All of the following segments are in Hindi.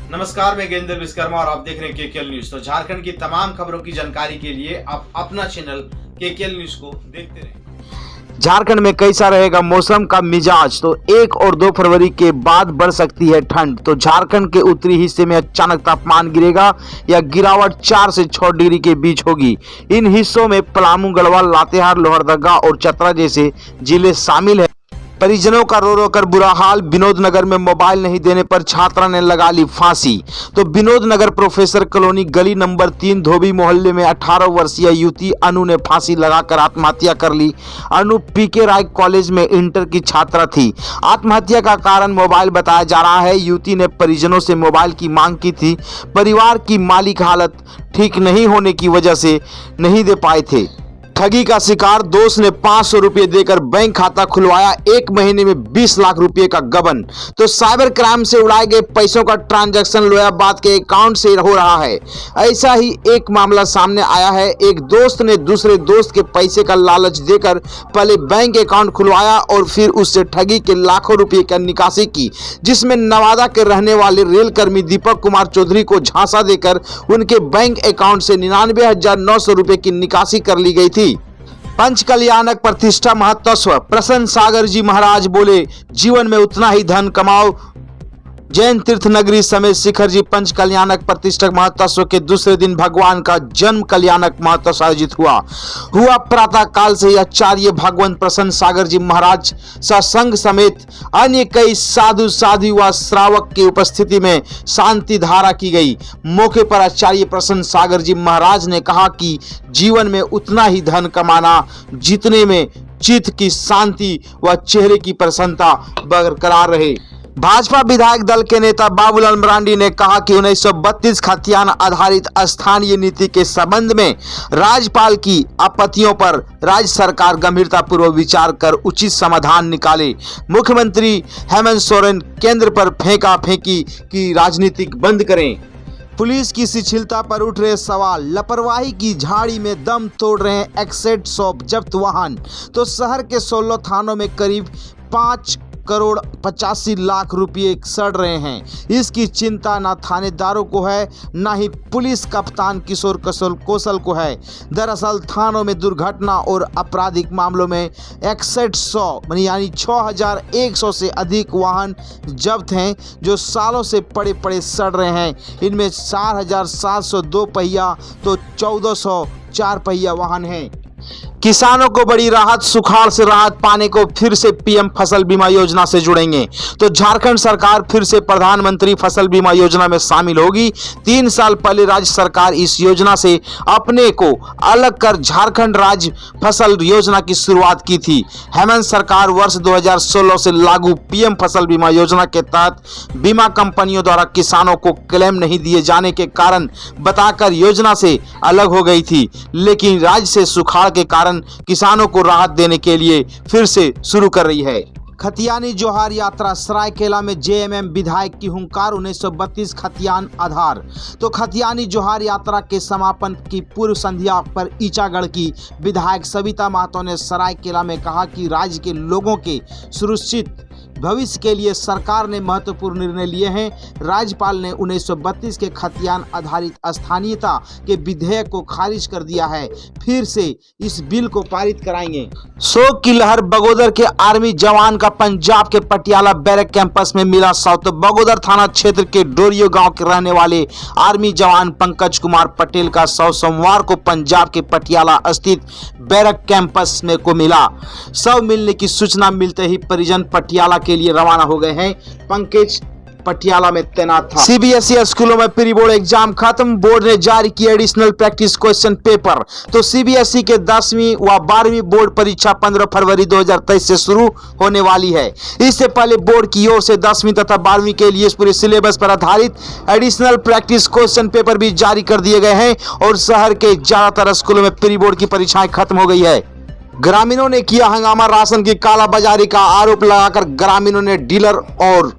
नमस्कार, मैं गेंद्र विश्वकर्मा और आप देख रहे हैं केकेएल न्यूज। तो झारखंड की तमाम खबरों की जानकारी के लिए आप अपना चैनल केकेएल न्यूज को देखते रहें। झारखंड में कैसा रहेगा मौसम का मिजाज? तो 1 और 2 फरवरी के बाद बढ़ सकती है ठंड। तो झारखंड के उत्तरी हिस्से में अचानक तापमान गिरेगा या गिरावट 4 से 6 डिग्री के बीच होगी। इन हिस्सों में पलामू, गढ़वाल, लातेहार, लोहरदगा और चतरा जैसे जिले शामिल हैं। परिजनों का रो रो कर बुरा हाल। विनोद नगर में मोबाइल नहीं देने पर छात्रा ने लगा ली फांसी। तो विनोद नगर प्रोफेसर कॉलोनी गली नंबर 3 धोबी मोहल्ले में 18 वर्षीय युवती अनु ने फांसी लगाकर आत्महत्या कर ली। अनु पीके राय कॉलेज में इंटर की छात्रा थी। आत्महत्या का कारण मोबाइल बताया जा रहा है। युवती ने परिजनों से मोबाइल की मांग की थी। परिवार की माली हालत ठीक नहीं होने की वजह से नहीं दे पाए थे। ठगी का शिकार, दोस्त ने 500 रुपये देकर बैंक खाता खुलवाया, 1 महीने में 20 लाख रुपए का गबन। तो साइबर क्राइम से उड़ाए गए पैसों का ट्रांजैक्शन लोयाबाद के अकाउंट से हो रहा है। ऐसा ही एक मामला सामने आया है। एक दोस्त ने दूसरे दोस्त के पैसे का लालच देकर पहले बैंक अकाउंट खुलवाया और फिर उससे ठगी के लाखों रुपये की निकासी की, जिसमें नवादा के रहने वाले रेल कर्मी दीपक कुमार चौधरी को झांसा देकर उनके बैंक अकाउंट से 99,900 रुपये की निकासी कर ली गई थी। पंच कल्याणक प्रतिष्ठा महत्व। प्रसन्न सागर जी महाराज बोले, जीवन में उतना ही धन कमाओ। जैन तीर्थ नगरी समेत शिखर जी पंच कल्याणक प्रतिष्ठा महोत्सव के दूसरे दिन भगवान का जन्म कल्याणक महोत्सव आयोजित हुआ। प्रातः काल से आचार्य भगवंत प्रसन्न सागर जी महाराज सत्संग समेत अन्य कई साधु साध्वी व श्रावक की उपस्थिति में शांति धारा की गई। मौके पर आचार्य प्रसन्न सागर जी महाराज ने कहा कि जीवन में उतना ही धन कमाना जितने में चित्त की शांति व चेहरे की प्रसन्नता बरकरार रहे। भाजपा विधायक दल के नेता बाबूलाल मरांडी ने कहा कि 1932 खतियान आधारित स्थानीय नीति के संबंध में राज्यपाल की आपत्तियों पर राज्य सरकार गंभीरतापूर्वक विचार कर उचित समाधान निकाले। मुख्यमंत्री हेमंत सोरेन केंद्र पर फेंका फेंकी की राजनीति बंद करें। पुलिस की शिथिलता पर उठ रहे सवाल। लापरवाही की झाड़ी में दम तोड़ रहे हैं एक्सेट शॉप जब्त वाहन। तो शहर के 16 थानों में करीब 5 करोड़ 85 लाख रुपए सड़ रहे हैं। इसकी चिंता ना थानेदारों को है, ना ही पुलिस कप्तान किशोर कौशल को है। दरअसल थानों में दुर्घटना और आपराधिक मामलों में 6100 यानी 6100 से अधिक वाहन जब्त हैं, जो सालों से पड़े पड़े सड़ रहे हैं। इनमें 4702 पहिया तो 1400 4 पहिया वाहन हैं। किसानों को बड़ी राहत। सुखाड़ से राहत पाने को फिर से पीएम फसल बीमा योजना से जुड़ेंगे। तो झारखंड सरकार फिर से प्रधानमंत्री फसल बीमा योजना में शामिल होगी। 3 साल पहले राज्य सरकार इस योजना से अपने को अलग कर झारखंड राज्य फसल योजना की शुरुआत की थी। हेमंत सरकार वर्ष 2016 से लागू पीएम फसल बीमा योजना के तहत बीमा कंपनियों द्वारा किसानों को क्लेम नहीं दिए जाने के कारण बताकर योजना से अलग हो गई थी, लेकिन राज्य से सुखाड़ के कारण किसानों को राहत देने के लिए फिर से शुरू कर रही है। खतियानी जोहार यात्रा। सरायकेला में जेएमएम विधायक की हुंकार। 1932 खतियान आधार। तो खतियानी जोहार यात्रा के समापन की पूर्व संध्या पर ईचागढ़ की विधायक सविता महतो ने सरायकेला में कहा कि राज्य के लोगों के सुरक्षित भविष्य के लिए सरकार ने महत्वपूर्ण निर्णय लिए हैं। राज्यपाल ने 1932 के खतियान आधारित स्थानीयता के विधेयक को खारिज कर दिया है। फिर से इस बिल को पारित कराएंगे। शोक की लहर। बगोदर के आर्मी जवान का पंजाब के पटियाला बैरक कैंपस में मिला शव। तो बगोदर थाना क्षेत्र के डोरियो गांव के रहने वाले आर्मी जवान पंकज कुमार पटेल का शव सोमवार को पंजाब के पटियाला स्थित बैरक कैंपस में को मिला। शव मिलने की सूचना मिलते ही परिजन पटियाला के लिए रवाना हो गए हैं। पंकज पटियाला में तैनात था। सीबीएसई स्कूलों में प्री बोर्ड एग्जाम खत्म। बोर्ड ने जारी किया एडिशनल प्रैक्टिस क्वेश्चन पेपर। तो सीबीएसई के 10वीं व 12वीं बोर्ड परीक्षा 15 फरवरी 2023 से शुरू होने वाली है। इससे पहले बोर्ड की ओर से 10वीं तथा 12वीं के लिए पूरे सिलेबस पर आधारित एडिशनल प्रैक्टिस क्वेश्चन पेपर भी जारी कर दिए गए हैं और शहर के ज्यादातर स्कूलों में प्री बोर्ड की परीक्षाएं खत्म हो गई है। ग्रामीणों ने किया हंगामा। राशन की कालाबाजारी का आरोप लगाकर ग्रामीणों ने डीलर और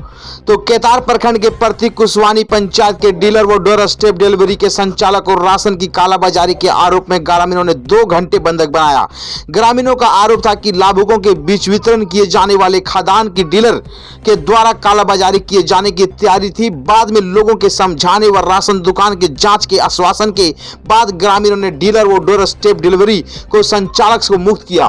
तो केतार प्रखंड के प्रतीक कुशवानी पंचायत के डीलर व डोर स्टेप डिलीवरी के संचालक और राशन की कालाबाजारी के आरोप में ग्रामीणों ने 2 घंटे बंधक बनाया। ग्रामीणों का आरोप था कि लाभुकों के बीच वितरण किए जाने वाले खाद्यान्न की डीलर के द्वारा कालाबाजारी किए जाने की तैयारी थी। बाद में लोगों के समझाने व राशन दुकान के जांच के आश्वासन के बाद ग्रामीणों ने डीलर व डोर स्टेप डिलीवरी को संचालक को मुक्त किया।